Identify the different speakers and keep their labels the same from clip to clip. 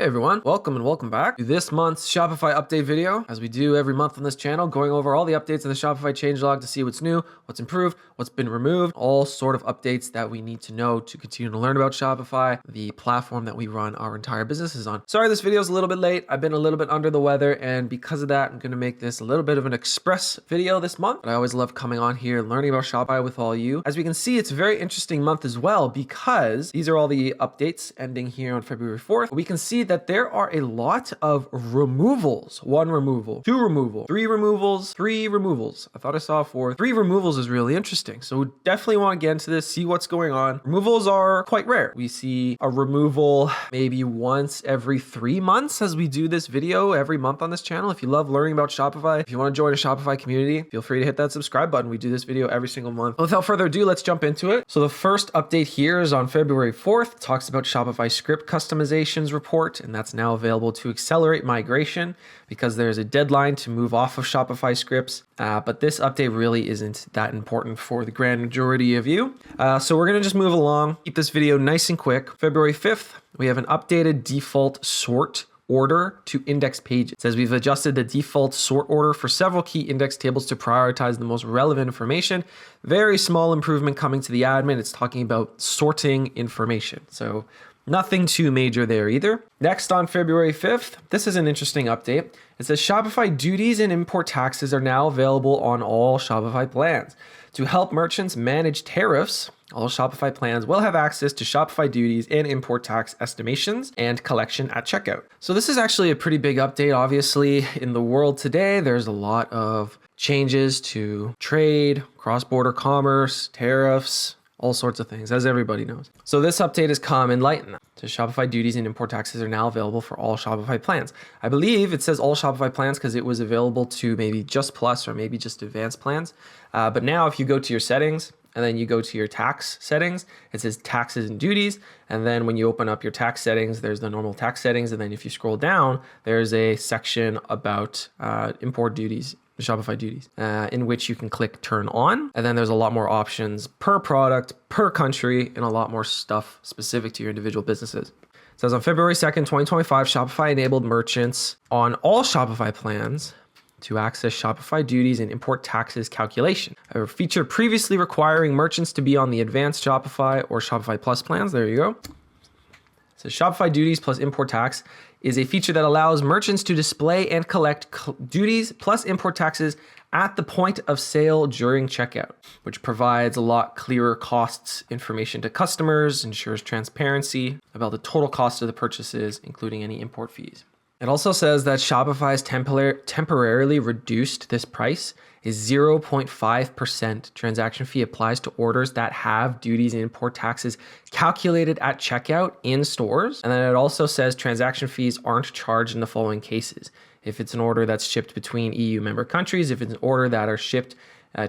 Speaker 1: Hey everyone, welcome and welcome back to this month's Shopify update video. As we do every month on this channel, going over all the updates in the Shopify changelog to see what's new, what's improved, what's been removed, all sort of updates that we need to know to continue to learn about Shopify, the platform that we run our entire businesses on. Sorry this video is a little bit late. I've been a little bit under the weather, and because of that, I'm going to make this a little bit of an express video this month. But I always love coming on here and learning about Shopify with all you. As we can see, it's a very interesting month as well because these are all the updates ending here on February 4th. We can see that there are a lot of removals. 1 removal, 2 removal, 3 removals, 3 removals. I thought I saw 4. 3 removals is really interesting. So definitely want to get into this, see what's going on. Removals are quite rare. We see a removal maybe once every 3 months as we do this video every month on this channel. If you love learning about Shopify, if you want to join a Shopify community, feel free to hit that subscribe button. We do this video every single month. Without further ado, let's jump into it. So the first update here is on February 4th. It talks about Shopify script customizations report, and that's now available to accelerate migration because there's a deadline to move off of Shopify scripts. But this update really isn't that important for the grand majority of you. So we're going to just move along, keep this video nice and quick. February 5th, we have an updated default sort order to index pages. It says we've adjusted the default sort order for several key index tables to prioritize the most relevant information. Very small improvement coming to the admin. It's talking about sorting information. So nothing too major there either. Next on February 5th, this is an interesting update. It says Shopify duties and import taxes are now available on all Shopify plans. To help merchants manage tariffs, all Shopify plans will have access to Shopify duties and import tax estimations and collection at checkout. So this is actually a pretty big update. Obviously, in the world today, there's a lot of changes to trade, cross-border commerce, tariffs, all sorts of things, as everybody knows. So this update has come enlightened. So Shopify duties and import taxes are now available for all Shopify plans. I believe it says all Shopify plans because it was available to maybe just Plus or maybe just advanced plans. But now if you go to your settings and then you go to your tax settings, it says taxes and duties. And then when you open up your tax settings, there's the normal tax settings. And then if you scroll down, there's a section about import duties, Shopify duties, in which you can click turn on. And then there's a lot more options per product, per country, and a lot more stuff specific to your individual businesses. It says on February 2nd, 2025, Shopify enabled merchants on all Shopify plans to access Shopify duties and import taxes calculation. A feature previously requiring merchants to be on the advanced Shopify or Shopify Plus plans. There you go. So Shopify duties plus import tax is a feature that allows merchants to display and collect duties plus import taxes at the point of sale during checkout, which provides a lot clearer costs information to customers, ensures transparency about the total cost of the purchases, including any import fees. It also says that Shopify's temporarily reduced this price is 0.5% transaction fee applies to orders that have duties and import taxes calculated at checkout in stores. And then it also says transaction fees aren't charged in the following cases. If it's an order that's shipped between EU member countries, if it's an order that are shipped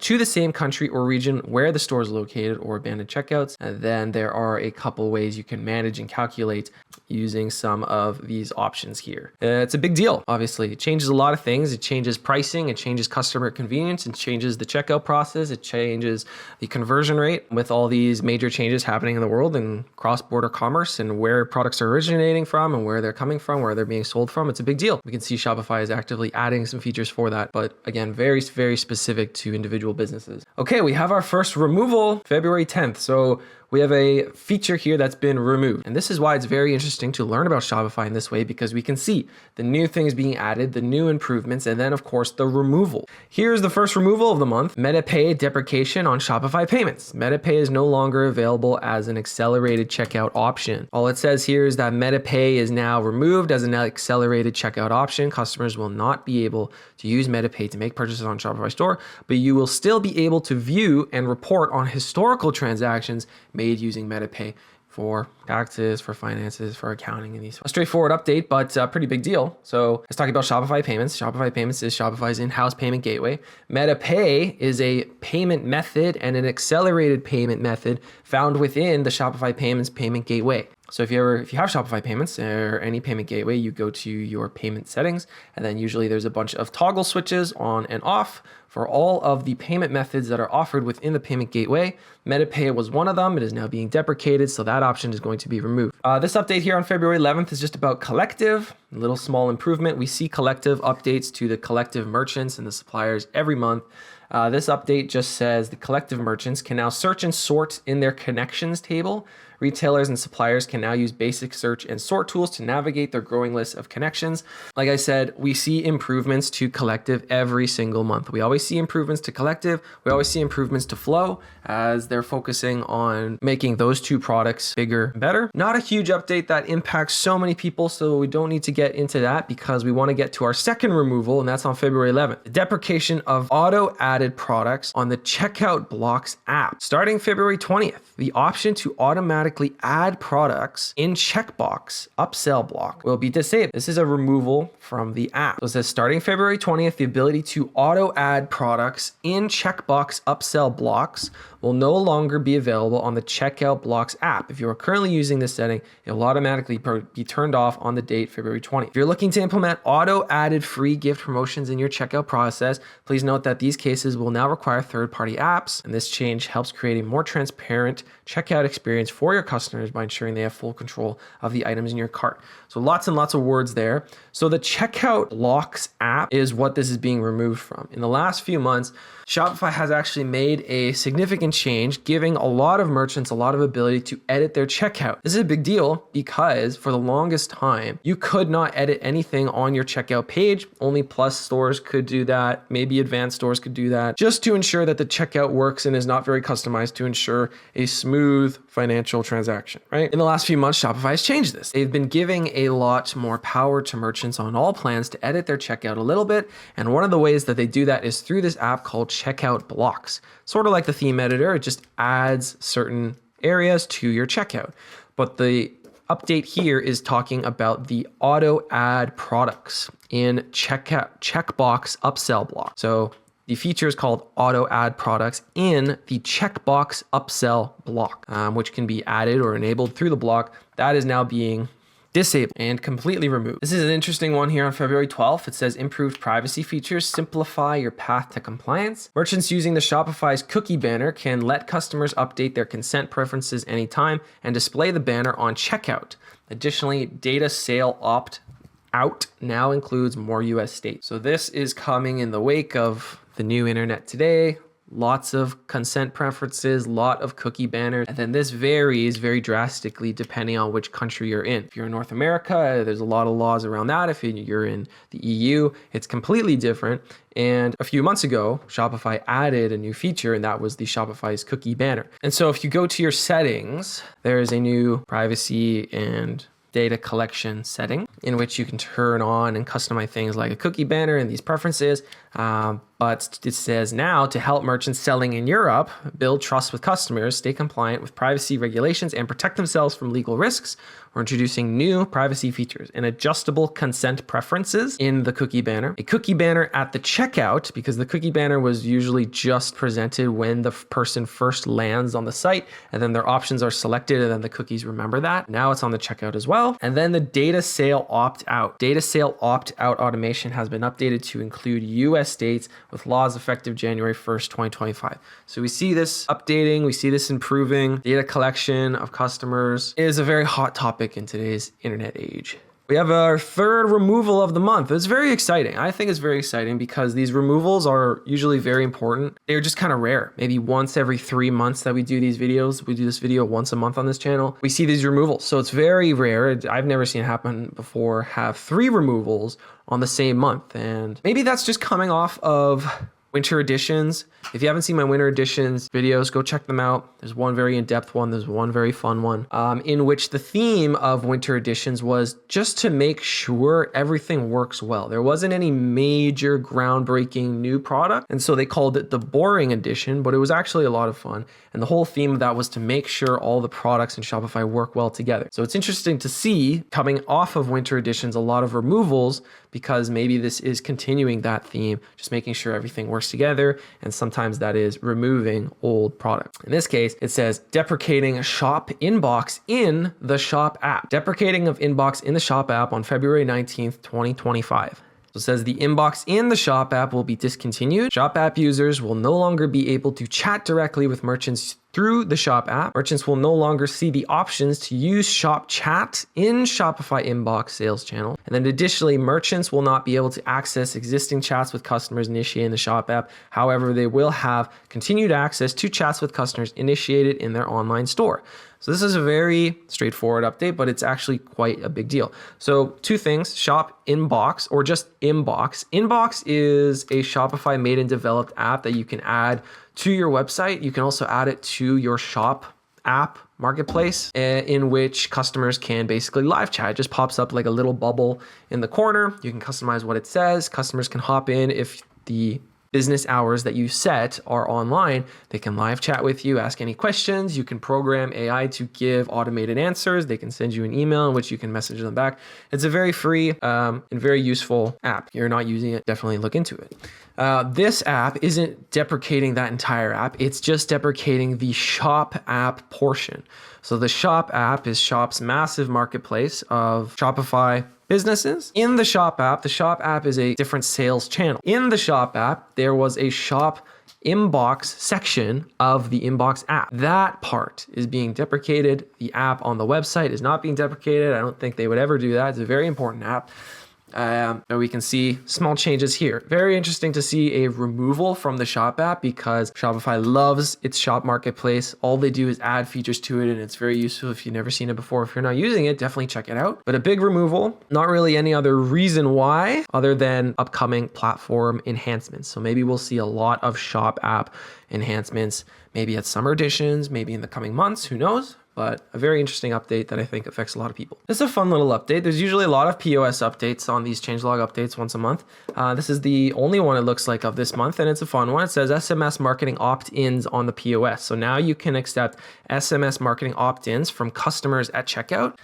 Speaker 1: to the same country or region where the store is located, or abandoned checkouts, then there are a couple ways you can manage and calculate using some of these options here. It's a big deal, obviously. It changes a lot of things. It changes pricing, it changes customer convenience, it changes the checkout process, it changes the conversion rate. With all these major changes happening in the world and cross-border commerce and where products are originating from and where they're coming from, where they're being sold from, it's a big deal. We can see Shopify is actively adding some features for that, but again, very, very specific to individual businesses. Okay, we have our first removal February 10th. So we have a feature here that's been removed. And this is why it's very interesting to learn about Shopify in this way, because we can see the new things being added, the new improvements, and then of course the removal. Here's the first removal of the month: MetaPay deprecation on Shopify payments. MetaPay is no longer available as an accelerated checkout option. All it says here is that MetaPay is now removed as an accelerated checkout option. Customers will not be able to use MetaPay to make purchases on Shopify store, but you will still be able to view and report on historical transactions made using MetaPay for taxes, for finances, for accounting, and these. A straightforward update, but a pretty big deal. So let's talk about Shopify Payments. Shopify Payments is Shopify's in-house payment gateway. MetaPay is a payment method and an accelerated payment method found within the Shopify Payments payment gateway. So if you have Shopify payments or any payment gateway, you go to your payment settings, and then usually there's a bunch of toggle switches on and off for all of the payment methods that are offered within the payment gateway. MetaPay was one of them. It is now being deprecated, so that option is going to be removed. This update here on February 11th is just about Collective, a little small improvement. We see Collective updates to the Collective merchants and the suppliers every month. This update just says the Collective merchants can now search and sort in their connections table. Retailers and suppliers can now use basic search and sort tools to navigate their growing list of connections. Like I said, we see improvements to Collective every single month. We always see improvements to Collective. We always see improvements to Flow as they're focusing on making those two products bigger and better. Not a huge update that impacts so many people, so we don't need to get into that because we want to get to our second removal, and that's on February 11th. The deprecation of auto-added products on the Checkout Blocks app. Starting February 20th, the option to automatically add products in checkbox upsell block will be disabled. This is a removal from the app. So it says starting February 20th, the ability to auto add products in checkbox upsell blocks will no longer be available on the Checkout Blocks app. If you are currently using this setting, it will automatically be turned off on the date February 20th. If you're looking to implement auto-added free gift promotions in your checkout process, please note that these cases will now require third-party apps, and this change helps create a more transparent checkout experience for your customers by ensuring they have full control of the items in your cart. So lots and lots of words there. So the Checkout Blocks app is what this is being removed from. In the last few months, Shopify has actually made a significant change, giving a lot of merchants a lot of ability to edit their checkout. This is a big deal because for the longest time, you could not edit anything on your checkout page. Only Plus stores could do that. Maybe advanced stores could do that, just to ensure that the checkout works and is not very customized to ensure a smooth financial transaction, right? In the last few months, Shopify has changed this. They've been giving a lot more power to merchants on all plans to edit their checkout a little bit. And one of the ways that they do that is through this app called Checkout Blocks. Sort of like the theme editor, it just adds certain areas to your checkout. But the update here is talking about the auto add products in checkbox upsell block. So the feature is called auto add products in the checkbox upsell block, which can be added or enabled through the block. That is now being disabled and completely removed. This is an interesting one here on February 12th. It says improved privacy features simplify your path to compliance. Merchants using the Shopify's cookie banner can let customers update their consent preferences anytime and display the banner on checkout. Additionally, data sale opt out now includes more US states. So this is coming in the wake of the new internet today. Lots of consent preferences, lot of cookie banners, and then this varies very drastically depending on which country you're in. If you're in North America, there's a lot of laws around that. If you're in the EU, it's completely different. And a few months ago, Shopify added a new feature, and that was the Shopify's cookie banner. And so if you go to your settings, there is a new privacy and data collection setting in which you can turn on and customize things like a cookie banner and these preferences. But it says now to help merchants selling in Europe build trust with customers, stay compliant with privacy regulations, and protect themselves from legal risks, we're introducing new privacy features and adjustable consent preferences in the cookie banner. A cookie banner at the checkout, because the cookie banner was usually just presented when the person first lands on the site, and then their options are selected, and then the cookies remember that. Now it's on the checkout as well. And then the data sale opt-out. Data sale opt-out automation has been updated to include US states with laws effective January 1st, 2025. So we see this updating, we see this improving. Data collection of customers is a very hot topic in today's internet age. We have our third removal of the month. It's very exciting. I think it's very exciting because these removals are usually very important. They're just kind of rare. Maybe once every 3 months that we do these videos. We do this video once a month on this channel. We see these removals. So it's very rare. I've never seen it happen before, have 3 removals on the same month. And maybe that's just coming off of winter editions. If you haven't seen my winter editions videos, go check them out. There's one very in-depth one. There's one very fun one in which the theme of winter editions was just to make sure everything works well. There wasn't any major groundbreaking new product. And so they called it the boring edition, but it was actually a lot of fun. And the whole theme of that was to make sure all the products in Shopify work well together. So it's interesting to see coming off of winter editions, a lot of removals, because maybe this is continuing that theme, just making sure everything works works together. And sometimes that is removing old products. In this case, it says deprecating shop inbox in the shop app. Deprecating of inbox in the shop app on February 19th, 2025. So it says the inbox in the Shop app will be discontinued. Shop app users will no longer be able to chat directly with merchants through the Shop app. Merchants will no longer see the options to use Shop Chat in Shopify Inbox sales channel. And then additionally, merchants will not be able to access existing chats with customers initiated in the Shop app. However, they will have continued access to chats with customers initiated in their online store. So this is a very straightforward update, but it's actually quite a big deal. So two things, Shop Inbox or just Inbox. Inbox is a Shopify made and developed app that you can add to your website. You can also add it to your Shop app marketplace in which customers can basically live chat. It just pops up like a little bubble in the corner. You can customize what it says. Customers can hop in if the business hours that you set are online. They can live chat with you, ask any questions. You can program AI to give automated answers. They can send you an email in which you can message them back. It's a very free and very useful app. If you're not using it, definitely look into it. This app isn't deprecating that entire app. It's just deprecating the Shop app portion. So the Shop app is Shop's massive marketplace of Shopify businesses. In the Shop app is a different sales channel. In the Shop app, there was a Shop Inbox section of the Inbox app. That part is being deprecated. The app on the website is not being deprecated. I don't think they would ever do that. It's a very important app. And we can see small changes here. Very interesting to see a removal from the Shop app because Shopify loves its Shop marketplace. All they do is add features to it and it's very useful. If you've never seen it before, if you're not using it, definitely check it out. But a big removal, not really any other reason why other than upcoming platform enhancements. So maybe we'll see a lot of Shop app enhancements, maybe at summer editions, maybe in the coming months, who knows? But a very interesting update that I think affects a lot of people. This is a fun little update. There's usually a lot of POS updates on these changelog updates once a month. This is the only one it looks like of this month, and it's a fun one. It says SMS marketing opt-ins on the POS. So now you can accept SMS marketing opt-ins from customers at checkout.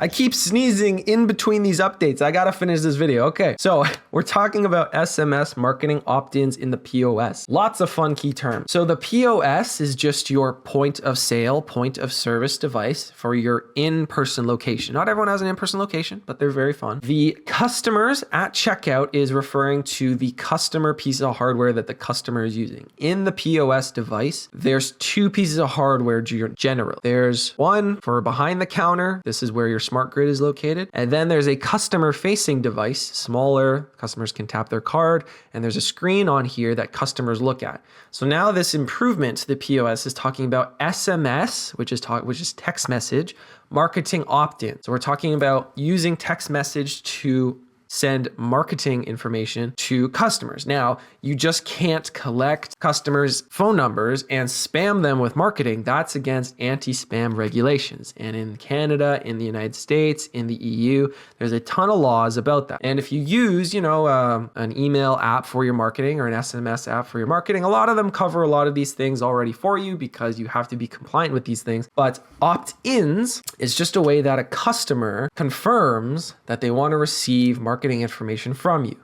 Speaker 1: I keep sneezing in between these updates. I gotta finish this video. Okay, so we're talking about SMS marketing opt-ins in the POS. Lots of fun key terms. So the POS is just your point of sale, point of service device for your in-person location. Not everyone has an in-person location, but they're very fun. The customers at checkout is referring to the customer piece of hardware that the customer is using. In the POS device, there's two pieces of hardware generally. There's one for behind the counter. This is where your smart grid is located. And then there's a customer facing device, smaller, customers can tap their card, and there's a screen on here that customers look at. So now this improvement to the POS is talking about SMS, which is text message, marketing opt-in. So we're talking about using text message to send marketing information to customers. Now, you just can't collect customers' phone numbers and spam them with marketing. That's against anti-spam regulations. And in Canada, in the United States, in the EU, there's a ton of laws about that. And if you use, an email app for your marketing or an SMS app for your marketing, a lot of them cover a lot of these things already for you because you have to be compliant with these things. But opt-ins is just a way that a customer confirms that they want to receive marketing information from you.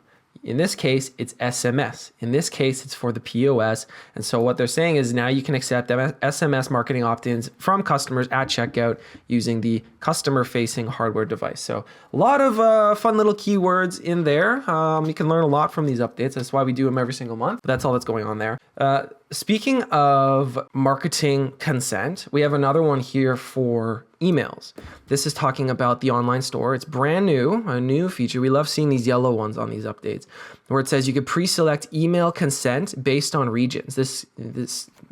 Speaker 1: In this case, it's SMS. In this case, it's for the POS. And so what they're saying is now you can accept SMS marketing opt-ins from customers at checkout using the customer-facing hardware device. So a lot of fun little keywords in there. You can learn a lot from these updates. That's why we do them every single month. That's all that's going on there. Speaking of marketing consent, we have another one here for emails. This is talking about the online store. It's brand new, a new feature. We love seeing these yellow ones on these updates where it says you could pre-select email consent based on regions. This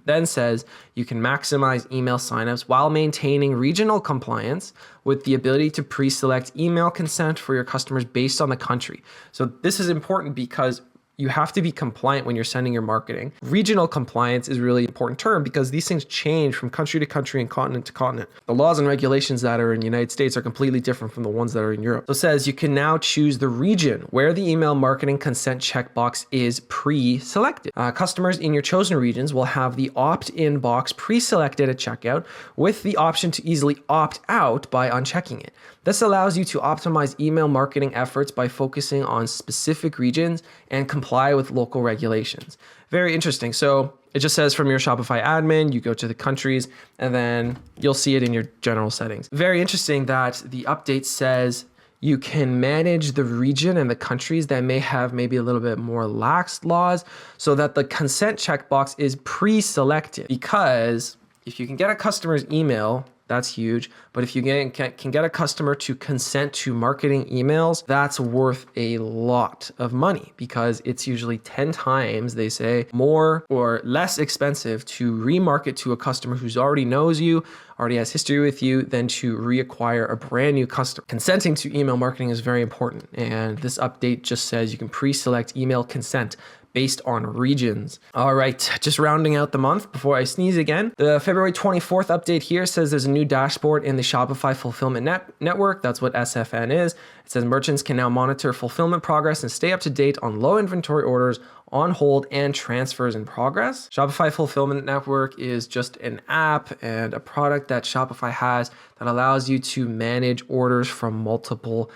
Speaker 1: then says you can maximize email signups while maintaining regional compliance with the ability to pre-select email consent for your customers based on the country. So this is important because you have to be compliant when you're sending your marketing. Regional compliance is a really important term because these things change from country to country and continent to continent. The laws and regulations that are in the United States are completely different from the ones that are in Europe. So it says you can now choose the region where the email marketing consent checkbox is pre-selected. Customers in your chosen regions will have the opt-in box pre-selected at checkout with the option to easily opt out by unchecking it. This allows you to optimize email marketing efforts by focusing on specific regions and comply with local regulations. Very interesting. So it just says from your Shopify admin, you go to the countries, and then you'll see it in your general settings. Very interesting that the update says you can manage the region and the countries that may have maybe a little bit more lax laws, so that the consent checkbox is pre-selected. Because if you can get a customer's email, that's huge. But if you can get a customer to consent to marketing emails, that's worth a lot of money, because it's usually 10 times, they say, more or less expensive to remarket to a customer who's already knows you, already has history with you, than to reacquire a brand new customer. Consenting to email marketing is very important. And this update just says you can pre-select email consent based on regions. All right, just rounding out the month before I sneeze again. The February 24th update here says there's a new dashboard in the Shopify Fulfillment Network. That's what SFN is. It says merchants can now monitor fulfillment progress and stay up to date on low inventory orders, on hold, and transfers in progress. Shopify Fulfillment Network is just an app and a product that Shopify has that allows you to manage orders from multiple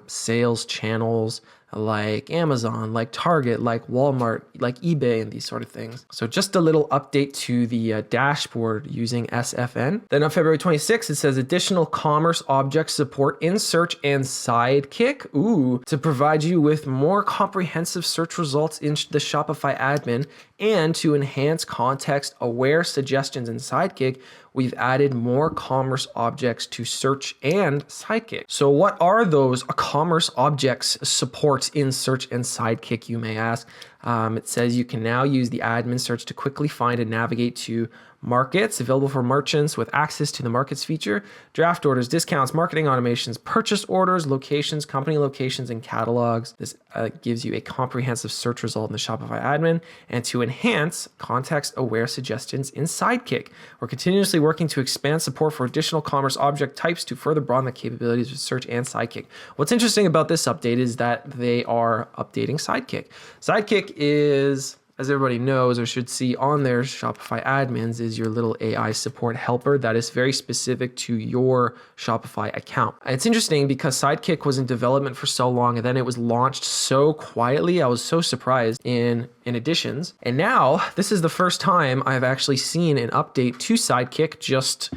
Speaker 1: sales channels, like Amazon, like Target, like Walmart, like eBay, and these sort of things. So just a little update to the dashboard using SFN. Then on February 26th, it says additional commerce object support in search and Sidekick. Ooh, to provide you with more comprehensive search results in the Shopify admin, and to enhance context-aware suggestions in Sidekick, we've added more commerce objects to search and Sidekick. So what are those commerce objects support in search and Sidekick, you may ask? It says you can now use the admin search to quickly find and navigate to markets available for merchants with access to the markets feature, draft orders, discounts, marketing automations, purchase orders, locations, company locations, and catalogs. This gives you a comprehensive search result in the Shopify admin, and to enhance context-aware suggestions in Sidekick. We're continuously working to expand support for additional commerce object types to further broaden the capabilities of search and Sidekick. What's interesting about this update is that they are updating Sidekick. Sidekick is, as everybody knows or should see on their Shopify admins, is your little AI support helper that is very specific to your Shopify account. It's interesting because Sidekick was in development for so long, and then it was launched so quietly. I was so surprised in additions. And now this is the first time I've actually seen an update to Sidekick just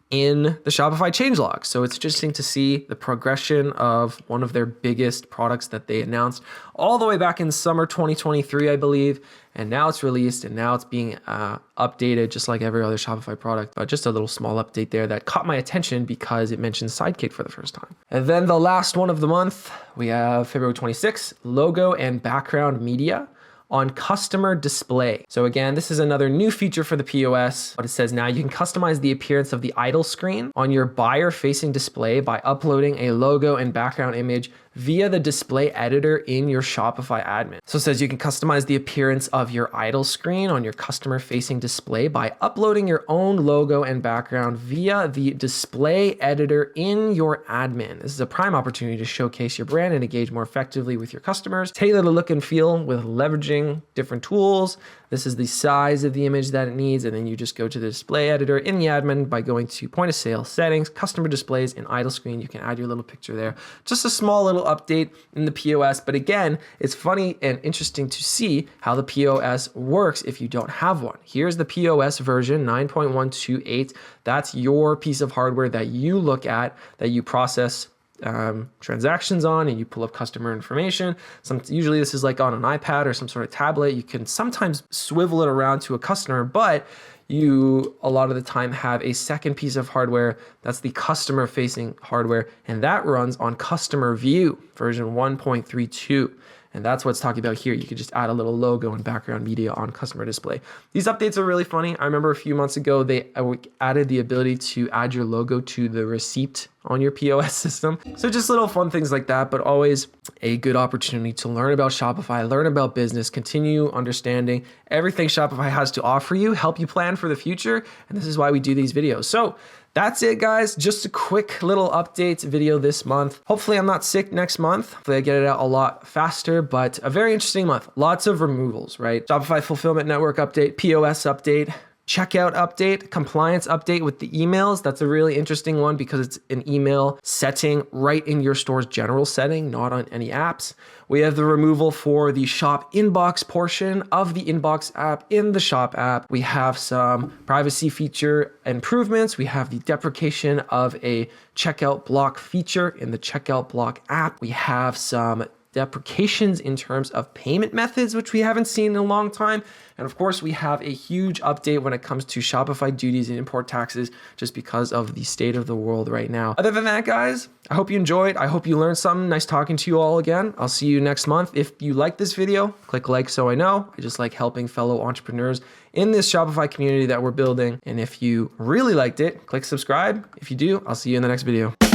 Speaker 1: in the Shopify changelog. So it's interesting to see the progression of one of their biggest products that they announced all the way back in summer 2023, I believe. And now it's released, and now it's being updated just like every other Shopify product. But just a little small update there that caught my attention because it mentioned Sidekick for the first time. And then the last one of the month, we have February 26th, logo and background media on customer display. So again, this is another new feature for the POS, but it says now you can customize the appearance of the idle screen on your buyer facing display by uploading a logo and background image via the display editor in your Shopify admin. So it says you can customize the appearance of your idle screen on your customer facing display by uploading your own logo and background via the display editor in your admin. This is a prime opportunity to showcase your brand and engage more effectively with your customers. Tailor the look and feel with leveraging different tools. This is the size of the image that it needs, and then you just go to the display editor in the admin by going to point of sale settings, customer displays, and idle screen. You can add your little picture there. Just a small little update in the POS, but again, it's funny and interesting to see how the POS works if you don't have one. Here's the POS version 9.128. That's your piece of hardware that you look at, that you process transactions on, and you pull up customer information. Usually this is like on an iPad or some sort of tablet. You can sometimes swivel it around to a customer, but you a lot of the time have a second piece of hardware that's the customer facing hardware, and that runs on customer view version 1.32. And that's what's talking about here. You could just add a little logo and background media on customer display. These updates are really funny. I remember a few months ago, they added the ability to add your logo to the receipt on your POS system. So just little fun things like that, but always a good opportunity to learn about Shopify, learn about business, continue understanding everything Shopify has to offer you, help you plan for the future. And this is why we do these videos. So that's it, guys. Just a quick little update video this month. Hopefully I'm not sick next month. Hopefully I get it out a lot faster, but a very interesting month. Lots of removals, right? Shopify Fulfillment Network update, POS update, checkout update, compliance update with the emails. That's a really interesting one because it's an email setting right in your store's general setting, not on any apps. We have the removal for the shop inbox portion of the inbox app in the shop app. We have some privacy feature improvements. We have the deprecation of a checkout block feature in the checkout block app. We have some deprecations in terms of payment methods, which we haven't seen in a long time. And of course, we have a huge update when it comes to Shopify duties and import taxes, just because of the state of the world right now. Other than that, guys, I hope you enjoyed. I hope you learned something. Nice talking to you all again. I'll see you next month. If you like this video, click like so I know. I just like helping fellow entrepreneurs in this Shopify community that we're building. And if you really liked it, click subscribe. If you do, I'll see you in the next video.